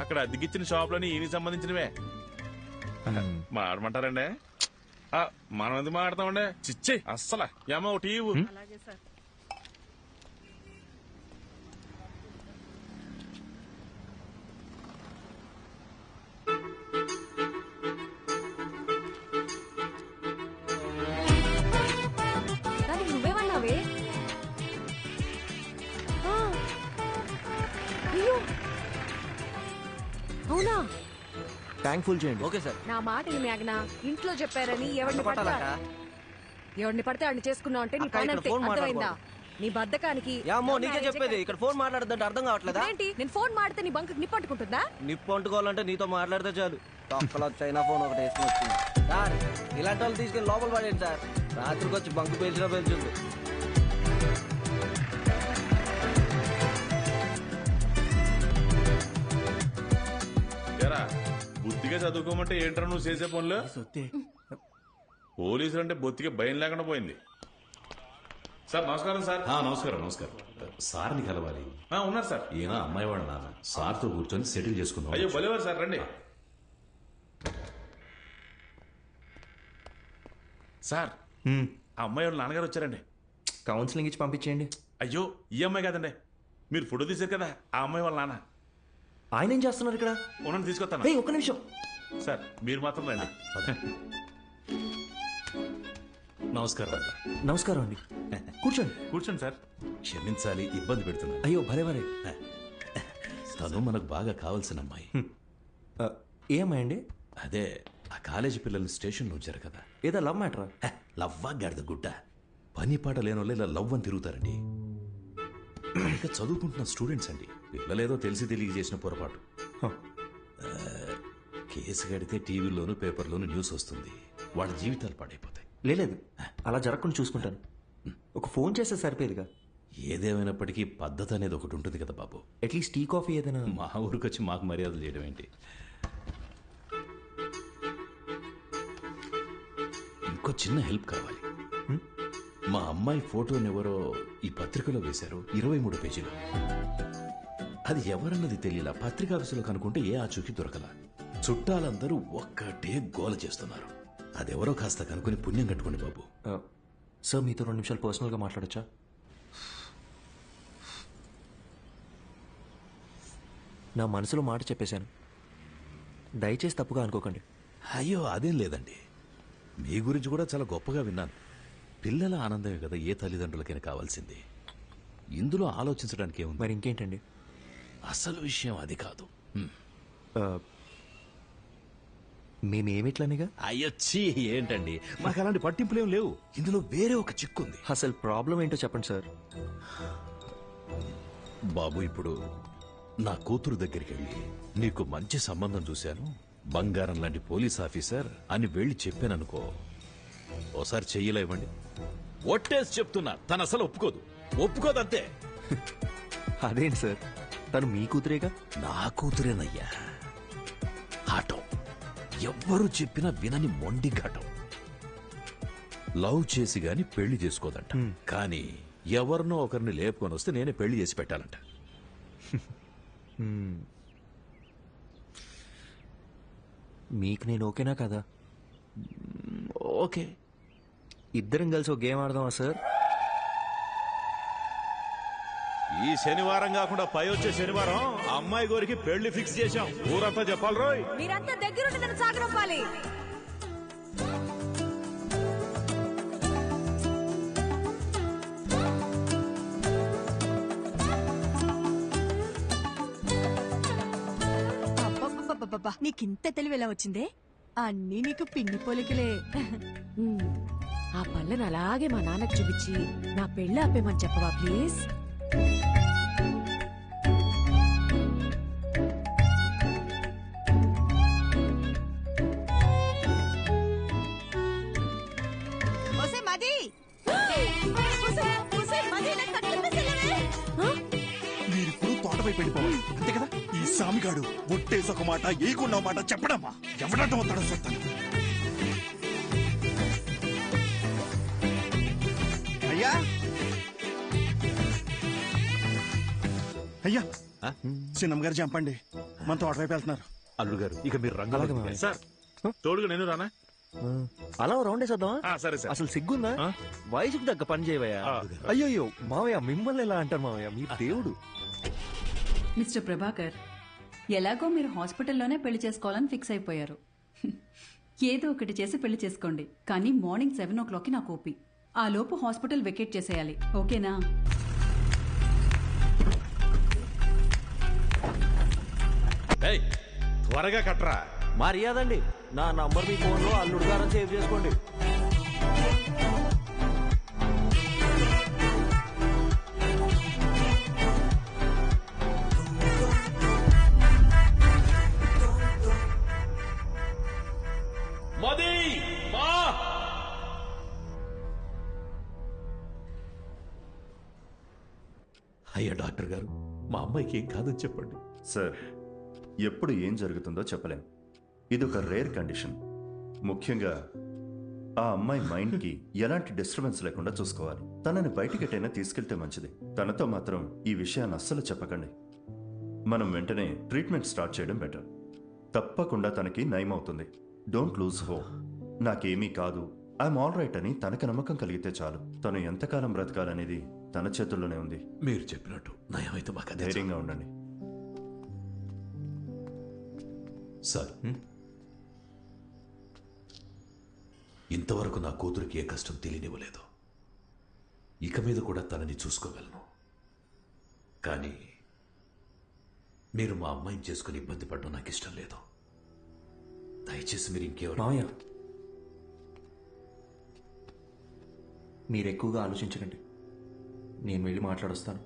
అక్కడ అద్దెకిచ్చిన షాపులని ఈయనకి సంబంధించినవే. మాడమంటారండి? మనం ఎందుకు మాడతామండి? చిచ్చే అస్సలు ఏమో ఒకటి నువ్వేమన్నావే? అవునా? థ్యాంక్ఫుల్ చేయండి. Okay sir. నా మాట ఏమి ఆగనా? ఇంట్లో చెప్పారని ఎవరిని పడితే వాడిని చేసుకున్నావు అంటే నీ పని అంతే. అర్థమైందా? నీ బద్దకానికి నీకే చెప్పేది. ఇక్కడ ఫోన్ మాట్లాడదంటే అర్థం కావట్లేదా? ఏంటి నేను ఫోన్ మాడితే నీ బంకు నిప్పు అంటుకుంటుందా? నిప్పు అంటుకోవాలంటే నీతో మాట్లాడితే చాలు. తొక్కలో చైనా ఫోన్ ఒకటి వేసుకుని వచ్చింది సార్. ఇలాంటి వాళ్ళు తీసుకెళ్ళి లోపల పడేయండి సార్. రాత్రికి వచ్చి బంకు పేల్చినా పేల్చుంది. బుద్ధిగా చదువుకోమంటే ఏంట్రా నువ్వు చేసే పనులు? పోలీసులు అంటే బొత్తిగా భయం లేకుండా పోయింది. సార్ నమస్కారం. సార్ నమస్కారం. నమస్కారం. సార్ని కలవాలి. ఉన్నారు సార్. ఈయన అమ్మాయి వాళ్ళ నాన్న. సార్తో కూర్చొని సెటిల్ చేసుకుందాం. అయ్యో భలేవారు సార్, రండి. సార్ ఆ అమ్మాయి వాళ్ళ నాన్నగారు వచ్చారండి. కౌన్సిలింగ్ ఇచ్చి పంపించేయండి. అయ్యో ఈ అమ్మాయి కాదండి, మీరు ఫోటో తీశారు కదా ఆ అమ్మాయి వాళ్ళ నాన్న. ఆయన ఏం చేస్తున్నారు ఇక్కడ? ఉన్నది తీసుకొస్తాను. ఒక్క నిమిషం సార్, మీరు మాత్రం రండి. నమస్కారం. నమస్కారం అండి. కూర్చోండి. కూర్చోండి సార్. క్షమించాలి, ఇబ్బంది పెడుతున్నా. అయ్యో భలే భలే. తను మనకు బాగా కావాల్సిన అమ్మాయి. ఏ అమ్మాయి అండి? అదే ఆ కాలేజీ పిల్లల్ని స్టేషన్లో ఉంచారు కదా. ఏదో లవ్ మ్యాటరా? లవ్వా గాడిద గుడ్డ. పని పాట లేని వాళ్ళు ఇలా లవ్ అని తిరుగుతారండి. ఇక చదువుకుంటున్న స్టూడెంట్స్ అండి. పిల్లలేదో తెలిసి తెలియ చేసిన పొరపాటు. కేసు కడితే టీవీలోను పేపర్లోను న్యూస్ వస్తుంది. వాళ్ళ జీవితాలు పాడైపోతాయి. లేదు, అలా జరగకుండా చూసుకుంటాను. ఒక ఫోన్ చేస్తే సరిపోయేదిగా. ఏదేమైనప్పటికీ పద్ధతి అనేది ఒకటి ఉంటుంది కదా బాబు. అట్లీస్ట్ టీ కాఫీ ఏదైనా. మా ఊరికి వచ్చి మాకు మర్యాదలు చేయడం ఏంటి? ఇంకో చిన్న హెల్ప్ కావాలి. మా అమ్మాయి ఫోటోని ఎవరో ఈ పత్రికలో వేశారు, 23 పేజీలో. అది ఎవరన్నది తెలియలా. పత్రికాఫీసులో కనుక్కుంటే ఏ ఆచూకీ దొరకలా. చుట్టాలందరూ ఒక్కటే గోల చేస్తున్నారు. అదెవరో కాస్త కనుక్కొని పుణ్యం కట్టుకోండి బాబు. సార్ మీతో 2 నిమిషాలు పర్సనల్గా మాట్లాడచ్చా? నా మనసులో మాట చెప్పేశాను, దయచేసి తప్పుగా అనుకోకండి. అయ్యో అదేం లేదండి, మీ గురించి కూడా చాలా గొప్పగా విన్నాను. పిల్లల ఆనందమే కదా ఏ తల్లిదండ్రులకైనా కావాల్సింది. ఇందులో ఆలోచించడానికి ఏముంది? మరి ఇంకేంటండి? అసలు విషయం అది కాదు. మేమేమిట్లనిగా? అయ్యొచ్చి ఏంటండి, మాకు అలాంటి పట్టింపులేం లేవు. ఇందులో వేరే ఒక చిక్కుంది. అసలు ప్రాబ్లం ఏంటో చెప్పండి సార్. బాబు, ఇప్పుడు నా కూతురు దగ్గరికి వెళ్ళి నీకు మంచి సంబంధం చూశాను, బంగారం లాంటి పోలీస్ ఆఫీసర్ అని వెళ్ళి చెప్పాననుకో, ఓసారి చెయ్యిలా ఇవ్వండి. ఒట్టేసి చెప్తున్నా, తను అసలు ఒప్పుకోదంతే. అదేంటి సార్, తను మీ కూతురేగా? నా కూతురేనయ్యా. ఆటో ఎవ్వరు చెప్పినా వినని మొండి ఘటం. లవ్ చేసి గాని పెళ్లి చేసుకోదంట. కానీ ఎవరినో ఒకరిని లేపుకొని వస్తే నేనే పెళ్లి చేసి పెట్టాలంట. మీకు నేను ఓకేనా కదా? ఓకే. ఇద్దరం కలిసి ఒక గేమ్ ఆడదామా సార్? ఈ శనివారం కాకుండా పై వచ్చే శనివారం అమ్మాయి గోరికి పెళ్లి ఫిక్స్ చేశాం. ఊరంతా చెప్పాలి రోయ్. మీరంతా దగ్గరుండి నన్ను సాగరంపాలి. నీకింత తెలివి ఎలా వచ్చిందే? అన్నీ నీకు పిండి పోలికలే. ఆ పళ్ళను అలాగే మా నాన్నకు చూపించి నా పెళ్ళి ఆపేమని చెప్పవా ప్లీజ్? మీరిప్పుడు తోటపైపు వెళ్ళిపోవాలి అంతే కదా? ఈ సామిగాడు ఒట్టేసి ఒక మాట ఏకున్న మాట చెప్పడమ్మా. ఎవడంటే వస్తాడో చూస్తాను. అయ్యా అయ్యా, చిన్నమ్మ గారు చంపండి. మన తోట వైపు వెళ్తున్నారు. అల్లుడు గారు ఇక మీరు రంగులు సార్ తోడుగా నేను రానా? అలా రౌండ్ వేసేద్దామా? సరే సార్. అసలు సిగ్గుందా? ఆ? వయసుకు తగ్గ పని చేయవయ్యా. అయ్యో మావయ్య, మిమ్మల్ని ఎలా అంటారు మావయ్య, మీరు దేవుడు. మిస్టర్ ప్రభాకర్, ఎలాగో మీరు హాస్పిటల్లోనే పెళ్లి చేసుకోవాలని ఫిక్స్ అయిపోయారు. ఏదో ఒకటి చేసి పెళ్లి చేసుకోండి, కానీ మార్నింగ్ 7 o'clockకి నాకు ఓపి. ఆ లోపు హాస్పిటల్ వెకేట్ చేసేయాలి, ఓకేనా? త్వరగా కట్రా. మర్యాదండి, నా నంబర్ మీ ఫోన్లో అల్లుడు గారని సేవ్ చేసుకోండి. అయ్యా డాక్టర్ గారు, మా అమ్మాయికి ఏం కాదని చెప్పండి. సార్, ఎప్పుడు ఏం జరుగుతుందో చెప్పలేం. ఇది ఒక రేర్ కండిషన్. ముఖ్యంగా ఆ అమ్మాయి మైండ్కి ఎలాంటి డిస్టర్బెన్స్ లేకుండా చూసుకోవాలి. తనని బయటికి ఎటైనా తీసుకెళ్తే మంచిది. తనతో మాత్రం ఈ విషయాన్ని అస్సలు చెప్పకండి. మనం వెంటనే ట్రీట్మెంట్ స్టార్ట్ చేయడం బెటర్. తప్పకుండా తనకి నయం అవుతుంది. Don't lose hope. నాకేమీ కాదు, ఐఎమ్ ఆల్ రైట్ అని తనకు నమ్మకం కలిగితే చాలు. తను ఎంతకాలం బ్రతకాలనేది తన చేతుల్లోనే ఉంది. మీరు చెప్పినట్టు నయమైతే మాకు అదే. ధైర్యంగా ఉండండి సార్. ఇంతవరకు నా కూతురికి ఏ కష్టం తెలియనివ్వలేదు. ఇక మీద కూడా తనని చూసుకోగలను. కానీ మీరు మా అమ్మాయిని చేసుకుని ఇబ్బంది పడడం నాకు ఇష్టం లేదు. దయచేసి మీరు ఇంకెవరు. మావయ్య, మీరు ఎక్కువగా ఆలోచించకండి. నేను వెళ్ళి మాట్లాడొస్తాను.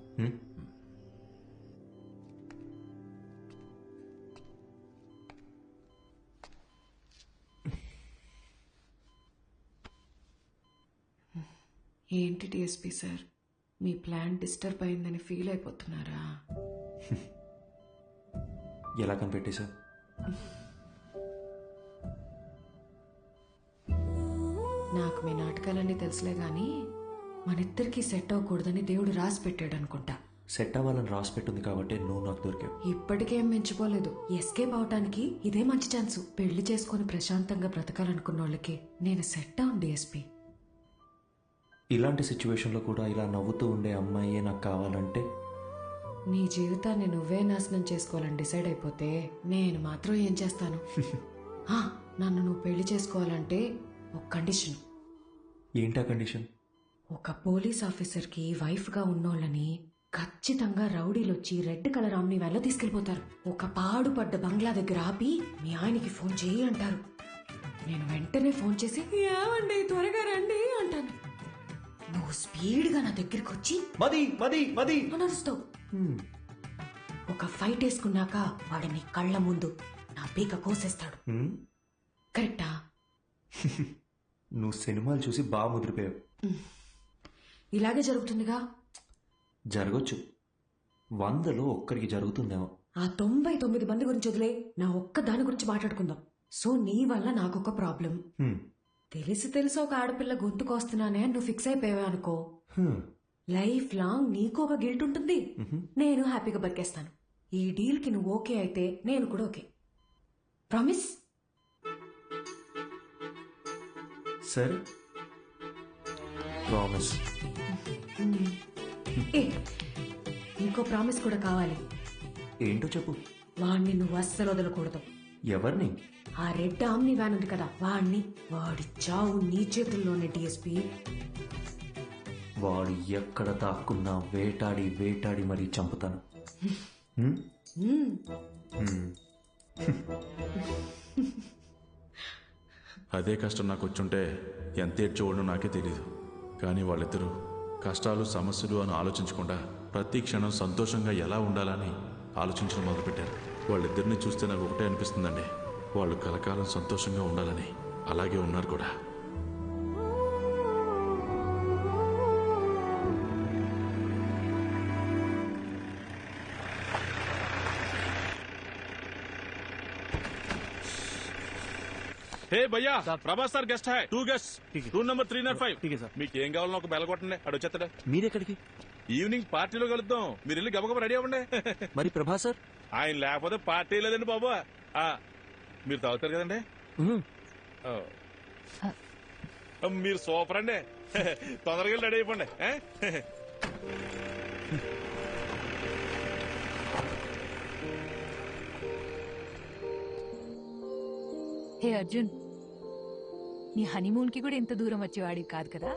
ఏంటి డిఎస్పీ సార్, మీ ప్లాన్ డిస్టర్బ్ అయిందని ఫీల్ అయిపోతున్నారా? ఎలా కనిపెట్టేశా? నాకు మీ నాటకాలన్నీ తెలుసులే గాని మనిద్దరికి సెట్ అవ్వకూడదని దేవుడు రాసి పెట్టాడు అనుకుంటా. సెట్ అవ్వాలని రాసి పెట్టుంది కాబట్టి నువ్వు నాకు దొరికావు. ఇప్పటికేం మించిపోలేదు. ఎస్కేప్ అవటానికి ఇదే మంచి ఛాన్సు. పెళ్లి చేసుకుని ప్రశాంతంగా బ్రతకాలనుకున్న వాళ్ళకి నేను సెట్ అవును డిఎస్పీ. ఇలాంటి సిచ్యువేషన్లో కూడా ఇలా నవ్వుతూ ఉండే అమ్మాయే నాకు కావాలంటే? నీ జీవితాన్ని నువ్వే నాశనం చేసుకోవాలని డిసైడ్ అయిపోతే నేను మాత్రం ఏం చేస్తాను? నన్ను నువ్వు పెళ్లి చేసుకోవాలంటే ఒక కండిషన్. ఏంటా కండిషన్? ఒక పోలీస్ ఆఫీసర్కి వైఫ్గా ఉన్నోళ్ళని ఖచ్చితంగా రౌడీలొచ్చి రెడ్ కలర్ ఆమ్ని వెళ్ళ తీసుకెళ్లిపోతారు. ఒక పాడుపడ్డ బంగ్లా దగ్గర ఆపి మీ ఆయనకి ఫోన్ చేయి అంటారు. నేను వెంటనే ఫోన్ చేసి ఏమండి త్వరగా రండి అంటాను. నువ్వు స్పీడ్గా నా దగ్గరికి వచ్చి మది మది మది అనరుస్తావు. ఒక ఫైట్ వేసుకున్నాక వాడు నీ కళ్ళ ముందు నా పీక కోసేస్తాడు. కరెక్టా? నువ్వు సినిమాలు చూసి బాగా ముదిరిపోయావు. ఇలాగే జరుగుతుందిగా. జరగచ్చు, 100లో ఒక్కరికి జరుగుతుందేమో. ఆ 99 మంది గురించి వదిలే, నా ఒక్క దాని గురించి మాట్లాడుకుందాం. సో నీ వల్ల నాకొక ప్రాబ్లం. తెలిసి ఒక ఆడపిల్ల గొంతుకొస్తున్నానే నువ్వు ఫిక్స్ అయిపోయావే అనుకో, లైఫ్ లాంగ్ నీకు ఒక గిల్ట్ ఉంటుంది. నేను హ్యాపీగా బతికేస్తాను. ఈ డీల్ కి నువ్వు ఓకే అయితే నేను కూడా ఓకే. ప్రామిస్? సరే, ప్రామిస్. ఇంకో ప్రామిస్ కూడా కావాలి. ఏంటో చెప్పు. వాణ్ణి నువ్వు అస్సలు వదలకూడదు. ఎవరిని? ఆ రెడ్ ఆమ్ని వ్యాన్ ఉంది కదా, వాణ్ణి. వాడి చావు నీ చేతుల్లోనే డిఎస్పీ. వాడు ఎక్కడ దాక్కున్నా వేటాడి వేటాడి మరీ చంపుతాను. అదే కష్టం నాకు వచ్చుంటే ఎంత ఏడ్చేవాడు నాకే తెలీదు. కానీ వాళ్ళిద్దరూ కష్టాలు సమస్యలు అని ఆలోచించకుండా ప్రతి క్షణం సంతోషంగా ఎలా ఉండాలని ఆలోచించడం మొదలుపెట్టారు. వాళ్ళిద్దరిని చూస్తే నాకు ఒకటే అనిపిస్తుందండి, వాళ్ళు కలకాలం సంతోషంగా ఉండాలని. అలాగే ఉన్నారు కూడా. హే భయ్యా, Prabhas sir guest high. 2 guest, room number 305. మీకు ఏం కావాలన్నా ఒక బెల్ కొట్టండి, అడు వచ్చేస్తాడు. మీరెక్కడికి? ఈవినింగ్ పార్టీలో కలుద్దాం. మీరు వెళ్ళి గబగబ రెడీ అవ్వండి. మరి ప్రభా సార్? ఆయన లేకపోతే పార్టీ లేదండి బాబు. మీరు తాగుతారు కదండి. మీరు సూపర్ అండి. తొందరగా రెడీ అయిపోండి. హే అర్జున్, నీ హనీమూన్ కి కూడా ఇంత దూరం వచ్చేవాడివి కాదు కదా.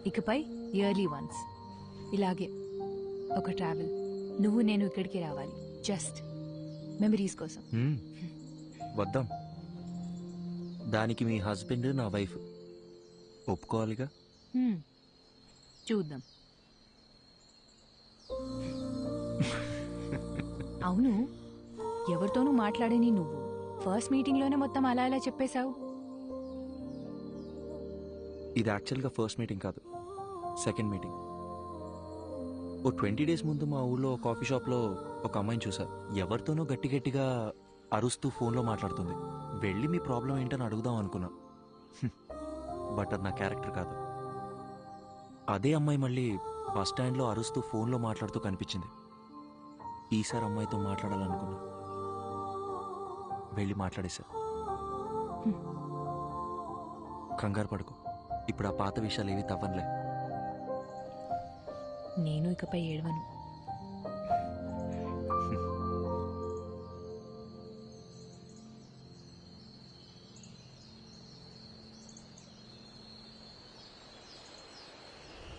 ఇకపై ఇయర్లీ వన్స్ ఇలాగే ఒక ట్రావెల్, నువ్వు నేను ఇక్కడికి రావాలి, జస్ట్ మెమరీస్ కోసం. వద్దాం. దానికి మీ హస్బెండ్ నా వైఫ్ ఒప్పుకోవాలిగా. చూద్దాం. అవును, ఎవరితోనూ మాట్లాడని నువ్వు ఫస్ట్ మీటింగ్ లోనే మొత్తం అలా ఇలా చెప్పేశావు. ఇది యాక్చువల్గా ఫస్ట్ మీటింగ్ కాదు, సెకండ్ మీటింగ్. ఓ 20 days ముందు మా ఊళ్ళో కాఫీ షాప్లో ఒక అమ్మాయిని చూసా. ఎవరితోనో గట్టి గట్టిగా అరుస్తూ ఫోన్లో మాట్లాడుతుంది. వెళ్ళి మీ ప్రాబ్లం ఏంటని అడుగుదాం అనుకున్నా. బట్ అది నా క్యారెక్టర్ కాదు. అదే అమ్మాయి మళ్ళీ బస్ స్టాండ్లో అరుస్తూ ఫోన్లో మాట్లాడుతూ కనిపించింది. ఈసారి అమ్మాయితో మాట్లాడాలనుకున్నా. వెళ్ళి మాట్లాడేశా. కంగారు పడుకో, ఇప్పుడు ఆ పాత విషయాలు ఏవి తవ్వనులే. నేను ఇకపై ఏడవను.